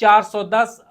410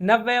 90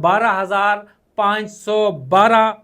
12,512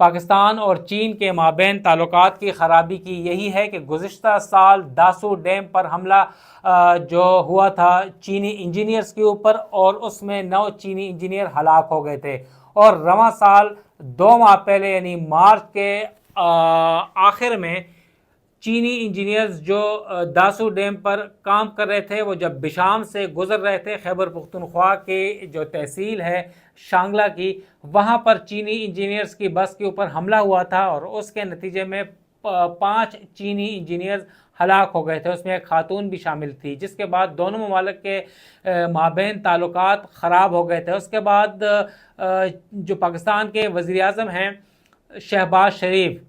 پاکستان اور چین کے مابین تعلقات کی خرابی کی یہی ہے کہ گزشتہ سال داسو ڈیم پر حملہ جو ہوا تھا چینی انجینئرز کے اوپر، اور اس میں 9 چینی انجینئر ہلاک ہو گئے تھے، اور رواں سال 2 ماہ پہلے یعنی مارچ کے آخر میں چینی انجینئرز جو داسو ڈیم پر کام کر رہے تھے، وہ جب بشام سے گزر رہے تھے، خیبر پختونخوا کی جو تحصیل ہے شانگلہ کی، وہاں پر چینی انجینئرز کی بس کے اوپر حملہ ہوا تھا، اور اس کے نتیجے میں 5 چینی انجینئرز ہلاک ہو گئے تھے، اس میں ایک خاتون بھی شامل تھی، جس کے بعد دونوں ممالک کے مابین تعلقات خراب ہو گئے تھے۔ اس کے بعد جو پاکستان کے وزیر اعظم ہیں شہباز شریف،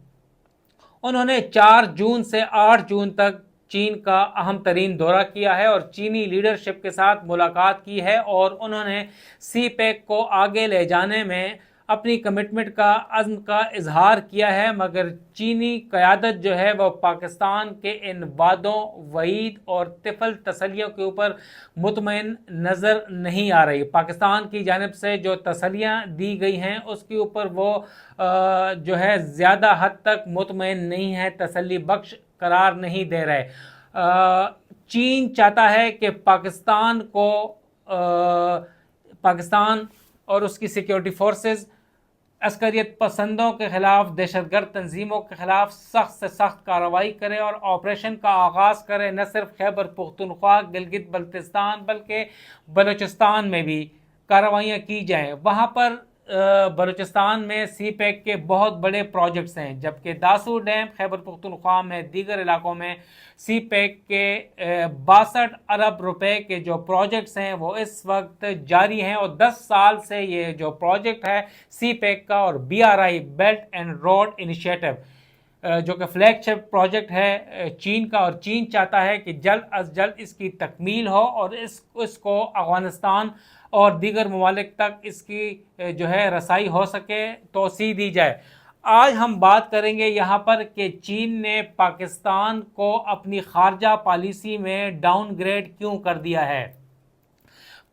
انہوں نے 4 جون سے 8 جون تک چین کا اہم ترین دورہ کیا ہے اور چینی لیڈرشپ کے ساتھ ملاقات کی ہے، اور انہوں نے سی پیک کو آگے لے جانے میں اپنی کمٹمنٹ کا عزم کا اظہار کیا ہے، مگر چینی قیادت جو ہے وہ پاکستان کے ان وعدوں، وعید اور طفل تسلیوں کے اوپر مطمئن نظر نہیں آ رہی۔ پاکستان کی جانب سے جو تسلیاں دی گئی ہیں اس کے اوپر وہ جو ہے زیادہ حد تک مطمئن نہیں ہے، تسلی بخش قرار نہیں دے رہے۔ چین چاہتا ہے کہ پاکستان اور اس کی سیکیورٹی فورسز عسکریت پسندوں کے خلاف، دہشت گرد تنظیموں کے خلاف سخت سے سخت کارروائی کرے اور آپریشن کا آغاز کرے، نہ صرف خیبر پختونخوا، گلگت بلتستان بلکہ بلوچستان میں بھی کارروائیاں کی جائیں۔ وہاں پر بلوچستان میں سی پیک کے بہت بڑے پروجیکٹس ہیں، جبکہ داسو ڈیم، خیبر پختونخوا میں دیگر علاقوں میں سی پیک کے 62 ارب روپے کے جو پروجیکٹس ہیں وہ اس وقت جاری ہیں، اور 10 سال سے یہ جو پروجیکٹ ہے سی پیک کا اور BRI belt and road initiative جو کہ فلیگ شپ پروجیکٹ ہے چین کا، اور چین چاہتا ہے کہ جلد از جلد اس کی تکمیل ہو اور اس کو افغانستان اور دیگر ممالک تک اس کی جو ہے رسائی ہو سکے، توسیع دی جائے۔ آج ہم بات کریں گے یہاں پر کہ چین نے پاکستان کو اپنی خارجہ پالیسی میں ڈاؤن گریڈ کیوں کر دیا ہے،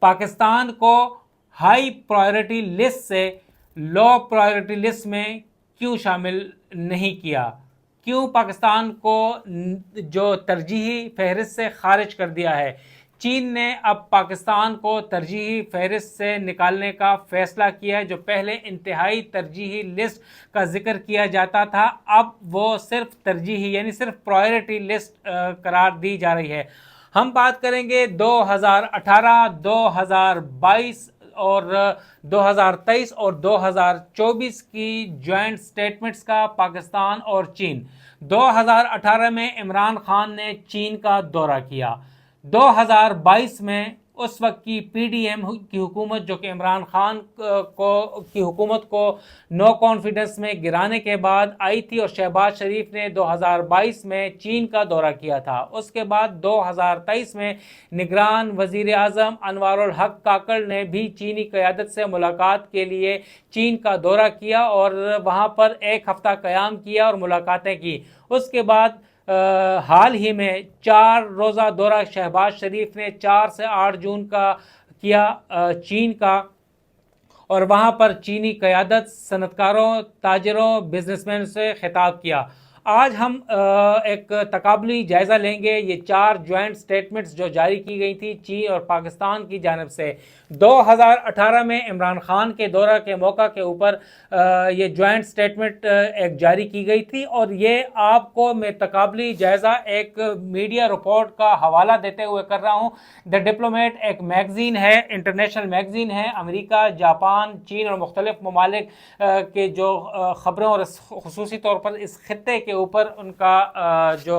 پاکستان کو ہائی پرائیورٹی لسٹ سے لو پرائیورٹی لسٹ میں کیوں شامل نہیں کیا، کیوں پاکستان کو جو ترجیحی فہرست سے خارج کر دیا ہے۔ چین نے اب پاکستان کو ترجیحی فہرست سے نکالنے کا فیصلہ کیا ہے۔ جو پہلے انتہائی ترجیحی لسٹ کا ذکر کیا جاتا تھا، اب وہ صرف ترجیحی یعنی صرف پرائیورٹی لسٹ قرار دی جا رہی ہے۔ ہم بات کریں گے 2018، 2022 اور 2023 اور 2024 کی جوائنٹ سٹیٹمنٹس کا حپاکستان اور چین۔ 2018 میں عمران خان نے چین کا دورہ کیا۔ 2022 میں اس وقت کی PDM کی حکومت، جو کہ عمران خان کی حکومت کو نو کانفیڈنس میں گرانے کے بعد آئی تھی، اور شہباز شریف نے 2022 میں چین کا دورہ کیا تھا۔ اس کے بعد 2023 میں نگران وزیر اعظم انوار الحق کاکڑ نے بھی چینی قیادت سے ملاقات کے لیے چین کا دورہ کیا اور وہاں پر 1 ہفتہ قیام کیا اور ملاقاتیں کی۔ اس کے بعد حال ہی میں 4 روزہ دورہ شہباز شریف نے 4 سے 8 جون کا کیا چین کا، اور وہاں پر چینی قیادت، صنعتکاروں، تاجروں، بزنس مین سے خطاب کیا۔ آج ہم ایک تقابلی جائزہ لیں گے یہ 4 جوائنٹ سٹیٹمنٹس جو جاری کی گئی تھی چین اور پاکستان کی جانب سے۔ 2018 میں عمران خان کے دورہ کے موقع کے اوپر یہ جوائنٹ سٹیٹمنٹ ایک جاری کی گئی تھی، اور یہ آپ کو میں تقابلی جائزہ ایک میڈیا رپورٹ کا حوالہ دیتے ہوئے کر رہا ہوں۔ دی ڈپلومیٹ ایک میگزین ہے، انٹرنیشنل میگزین ہے، امریکہ، جاپان، چین اور مختلف ممالک کے جو خبروں اور خصوصی طور پر اس خطے کے اوپر ان کا جو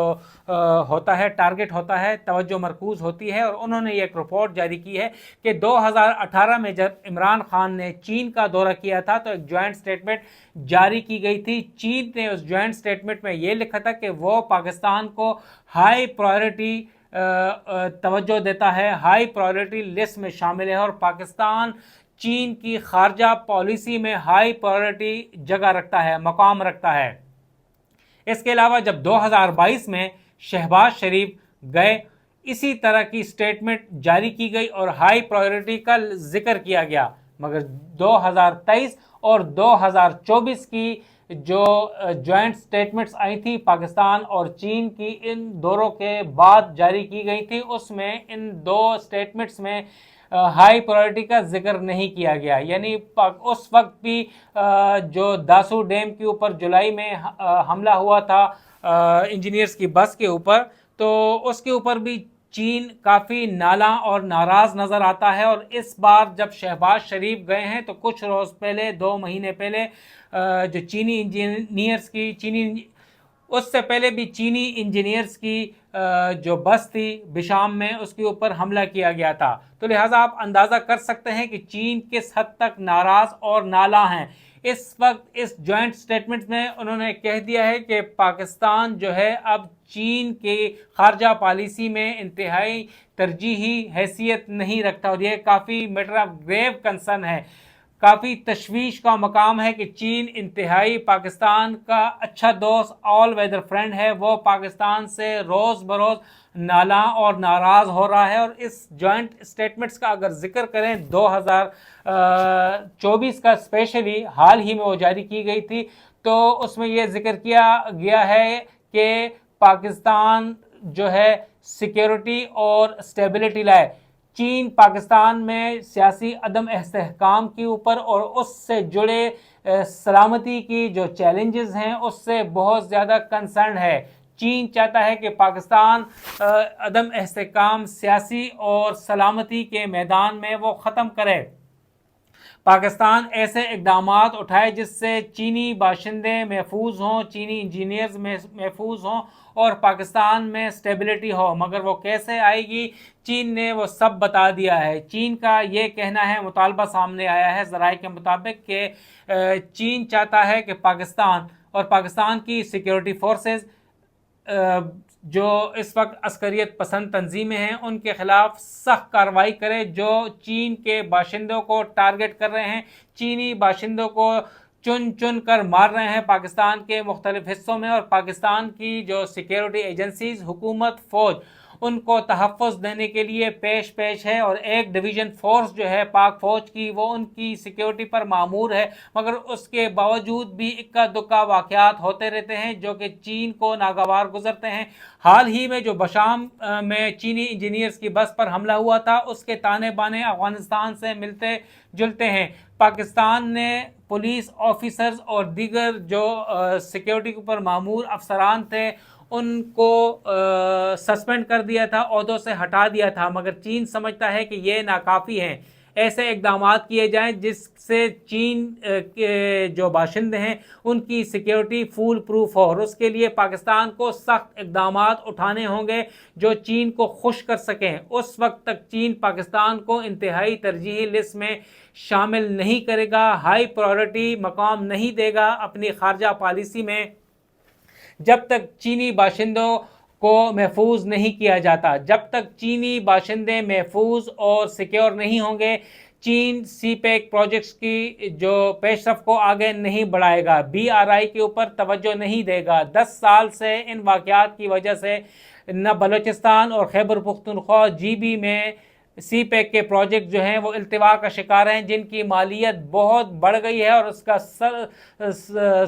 ہوتا ہے ٹارگٹ ہوتا ہے، توجہ مرکوز ہوتی ہے، اور انہوں نے یہ ایک رپورٹ جاری کی ہے کہ 2018 میں جب عمران خان نے چین کا دورہ کیا تھا تو ایک جوائنٹ سٹیٹمنٹ جاری کی گئی تھی۔ چین نے اس جوائنٹ سٹیٹمنٹ میں یہ لکھا تھا کہ وہ پاکستان کو ہائی پرائیورٹی توجہ دیتا ہے، ہائی پرائیورٹی لسٹ میں شامل ہے، اور پاکستان چین کی خارجہ پالیسی میں ہائی پرائیورٹی جگہ رکھتا ہے، مقام رکھتا ہے۔ اس کے علاوہ جب 2022 میں شہباز شریف گئے، اسی طرح کی سٹیٹمنٹ جاری کی گئی اور ہائی پرائیورٹی کا ذکر کیا گیا، مگر 2023 اور 2024 کی جو جوائنٹ سٹیٹمنٹس آئی تھی پاکستان اور چین کی ان دوروں کے بعد جاری کی گئی تھی، اس میں ان دو سٹیٹمنٹس میں ہائی پرائورٹی کا ذکر نہیں کیا گیا. یعنی اس وقت بھی جو داسو ڈیم کے اوپر جولائی میں حملہ ہوا تھا انجینئرز کی بس کے اوپر، تو اس کے اوپر بھی چین کافی نالاں اور ناراض نظر آتا ہے. اور اس بار جب شہباز شریف گئے ہیں تو کچھ روز پہلے 2 مہینے پہلے جو چینی انجینئرز کی اس سے پہلے بھی چینی انجینئرز کی جو بس تھی بشام میں، اس کے اوپر حملہ کیا گیا تھا. تو لہٰذا آپ اندازہ کر سکتے ہیں کہ چین کس حد تک ناراض اور نالاں ہیں. اس وقت اس جوائنٹ سٹیٹمنٹ میں انہوں نے کہہ دیا ہے کہ پاکستان جو ہے اب چین کے خارجہ پالیسی میں انتہائی ترجیحی حیثیت نہیں رکھتا، اور یہ کافی میٹر آف گریو کنسرن ہے. کافی تشویش کا مقام ہے کہ چین انتہائی پاکستان کا اچھا دوست، آل ویدر فرینڈ ہے، وہ پاکستان سے روز بروز نالاں اور ناراض ہو رہا ہے. اور اس جوائنٹ سٹیٹمنٹس کا اگر ذکر کریں 2024 کا اسپیشلی حال ہی میں وہ جاری کی گئی تھی، تو اس میں یہ ذکر کیا گیا ہے کہ پاکستان جو ہے سیکیورٹی اور اسٹیبلٹی لائے. چین پاکستان میں سیاسی عدم استحکام کے اوپر اور اس سے جڑے سلامتی کی جو چیلنجز ہیں اس سے بہت زیادہ کنسرن ہے. چین چاہتا ہے کہ پاکستان عدم استحکام سیاسی اور سلامتی کے میدان میں وہ ختم کرے. پاکستان ایسے اقدامات اٹھائے جس سے چینی باشندے محفوظ ہوں، چینی انجینئرز محفوظ ہوں اور پاکستان میں اسٹیبلٹی ہو. مگر وہ کیسے آئے گی؟ چین نے وہ سب بتا دیا ہے. چین کا یہ کہنا ہے، مطالبہ سامنے آیا ہے ذرائع کے مطابق، کہ چین چاہتا ہے کہ پاکستان اور پاکستان کی سیکیورٹی فورسز جو اس وقت عسکریت پسند تنظیمیں ہیں ان کے خلاف سخت کارروائی کرے جو چین کے باشندوں کو ٹارگٹ کر رہے ہیں، چینی باشندوں کو چن چن کر مار رہے ہیں پاکستان کے مختلف حصوں میں. اور پاکستان کی جو سیکیورٹی ایجنسیز، حکومت، فوج، ان کو تحفظ دینے کے لیے پیش ہے. اور ایک ڈویژن فورس جو ہے پاک فوج کی، وہ ان کی سیکیورٹی پر مامور ہے. مگر اس کے باوجود بھی اکا دکا واقعات ہوتے رہتے ہیں جو کہ چین کو ناگوار گزرتے ہیں. حال ہی میں جو بشام میں چینی انجینئرز کی بس پر حملہ ہوا تھا، اس کے تانے بانے افغانستان سے ملتے جلتے ہیں. پاکستان نے پولیس آفیسرز اور دیگر جو سیکیورٹی کے اوپر مامور افسران تھے ان کو سسپینڈ کر دیا تھا، عہدوں سے ہٹا دیا تھا. مگر چین سمجھتا ہے کہ یہ ناکافی ہیں. ایسے اقدامات کیے جائیں جس سے چین کے جو باشندے ہیں ان کی سیکیورٹی فول پروف ہو، اور اس کے لیے پاکستان کو سخت اقدامات اٹھانے ہوں گے جو چین کو خوش کر سکیں. اس وقت تک چین پاکستان کو انتہائی ترجیحی لسٹ میں شامل نہیں کرے گا، ہائی پرائورٹی مقام نہیں دے گا اپنی خارجہ پالیسی میں، جب تک چینی باشندوں کو محفوظ نہیں کیا جاتا. جب تک چینی باشندے محفوظ اور سیکیور نہیں ہوں گے، چین سی پیک پروجیکٹس کی جو پیش رفت کو آگے نہیں بڑھائے گا، بی آر آئی کے اوپر توجہ نہیں دے گا. 10 سال سے ان واقعات کی وجہ سے نہ بلوچستان اور خیبر پختونخوا GB میں سی پیک کے پروجیکٹ جو ہیں وہ التوا کا شکار ہیں، جن کی مالیت بہت بڑھ گئی ہے اور اس کا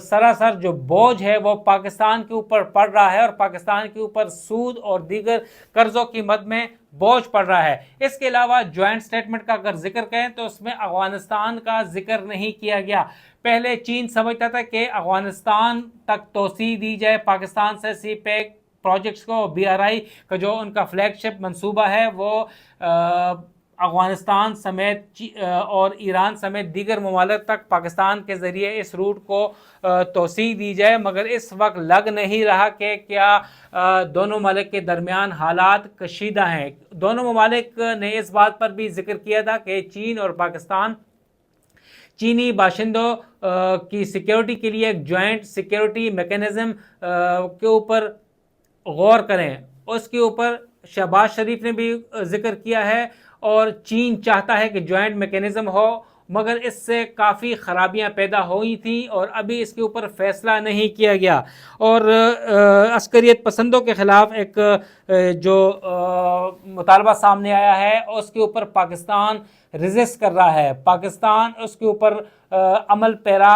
سراسر جو بوجھ ہے وہ پاکستان کے اوپر پڑ رہا ہے، اور پاکستان کے اوپر سود اور دیگر قرضوں کی مد میں بوجھ پڑ رہا ہے. اس کے علاوہ جوائنٹ سٹیٹمنٹ کا اگر ذکر کریں تو اس میں افغانستان کا ذکر نہیں کیا گیا. پہلے چین سمجھتا تھا کہ افغانستان تک توسیع دی جائے پاکستان سے سی پیک پروجیکٹس کو. بی آر آئی کا جو ان کا فلیگ شپ منصوبہ ہے وہ افغانستان سمیت اور ایران سمیت دیگر ممالک تک پاکستان کے ذریعے اس روٹ کو توسیع دی جائے. مگر اس وقت لگ نہیں رہا کہ کیا دونوں ممالک کے درمیان حالات کشیدہ ہیں. دونوں ممالک نے اس بات پر بھی ذکر کیا تھا کہ چین اور پاکستان چینی باشندوں کی سیکیورٹی کے لیے ایک جوائنٹ سیکیورٹی میکینزم کے اوپر غور کریں. اس کے اوپر شہباز شریف نے بھی ذکر کیا ہے اور چین چاہتا ہے کہ جوائنٹ میکینزم ہو، مگر اس سے کافی خرابیاں پیدا ہوئی تھیں اور ابھی اس کے اوپر فیصلہ نہیں کیا گیا. اور عسکریت پسندوں کے خلاف ایک جو مطالبہ سامنے آیا ہے اس کے اوپر پاکستان ریزسٹ کر رہا ہے. پاکستان اس کے اوپر عمل پیرا